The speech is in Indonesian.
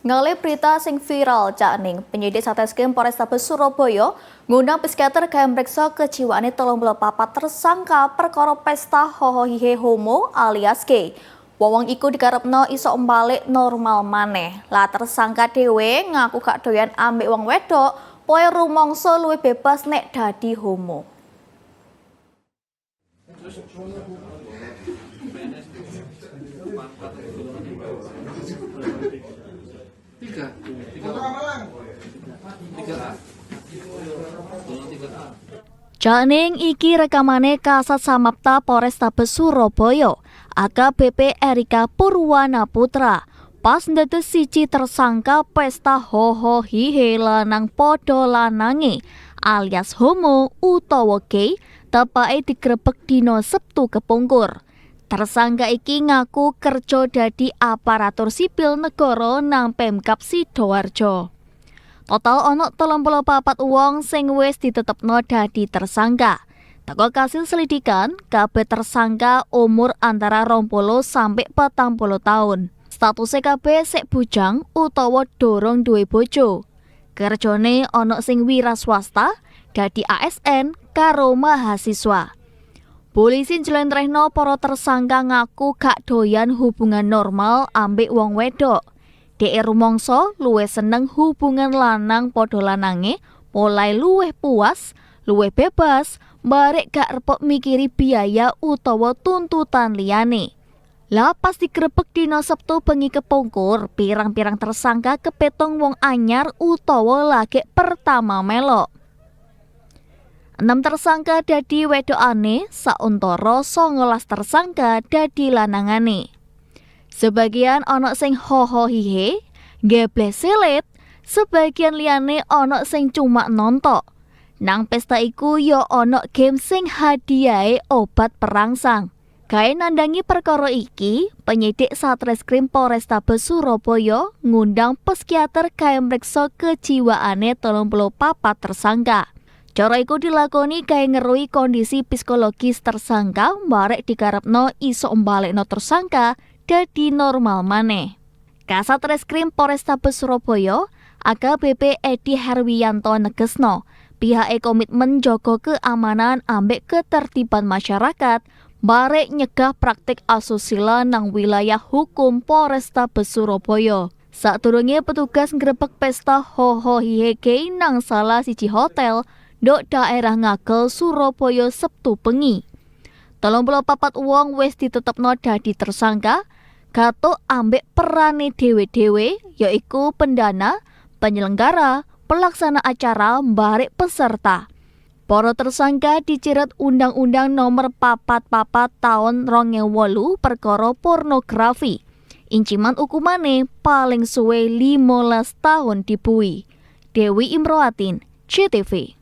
Ngalih berita sing viral Cak Ning, penyidik Satreskrim Polrestabes Surabaya ngundang psikiater gawe mriksa kejiwaane 34 tersangka perkara pesta hohohihe homo alias gay. Wong iku dikarepno iso mbalik normal maneh. Lah tersangka dhewe ngaku gak doyan ambek wong wedok, poe rumangsa luwih bebas nek dadi homo. Cak Ning iki rekamane Kasat Samapta Polrestabes Surabaya, AKBP Erika Purwana Putra. Pas ndetes siji tersangka pesta hoho hihe lanang podo lanange alias homo utawa gay tepake digrebek dina Sabtu kepungkur. Tersangka iki ngaku kerja dadi aparatur sipil negara nang Pemkab Sidoarjo. Total ono 34 wong sing wis ditetepno dadi tersangka. Teko kasil selidikan, kabeh tersangka umur antara 20 sampai 40 tahun. Statusé kabeh sik bujang utawa dorong duwe bojo. Kerjane ono sing wira swasta, dadi ASN karo mahasiswa. Polisi njlentrehno para tersangka ngaku gak doyan hubungan normal ambek wong wedok. Dhek rumangsa luwih seneng hubungan lanang padha lanange, mulai luwih puas, luwih bebas, barek gak repot mikiri biaya utawa tuntutan liyane. Lah pas digrebek dina Sabtu bengi kepungkur, pirang-pirang tersangka kepetong wong anyar utawa lagi pertama melok. 6 tersangka dadi wedokane, sauntara 19 tersangka dadi lanangane. Sebagian ana sing hoho hihe, gebleh selit, sebagian liyane ana sing cuma nontok. Nang pesta iku ya ana game sing hadiahe obat perangsang. Kae nandangi perkara iki, penyidik Satreskrim Polrestabes Surabaya ngundang psikiater gawe mriksa kejiwaane 34 tersangka. Cara iku dilakoni kae ngerui kondisi psikologis tersangka barek dikarepno iso mbalekno tersangka dadi normal maneh. Kasat Reskrim Polrestabes Surabaya, AKBP Edi Herwiyanto negesno, pihake komitmen jaga keamanan ambek ketertiban masyarakat barek nyegah praktik asusila nang wilayah hukum Polrestabes Surabaya. Sadurunge petugas ngrebek pesta hoho hihe gay nang salah siji hotel dok daerah Ngagel Surabaya Sabtu bengi. 34 wong wis ditetepno dadi tersangka, gatuk ambek perane dhewe-dhewe yaiku pendana, penyelenggara, pelaksana acara, barek peserta. Para tersangka dijerat Undang-Undang Nomor 44 Tahun 2008 perkara pornografi. Inciman hukumane paling suwe 15 tahun dibuih. Dewi Imroatin, CTV.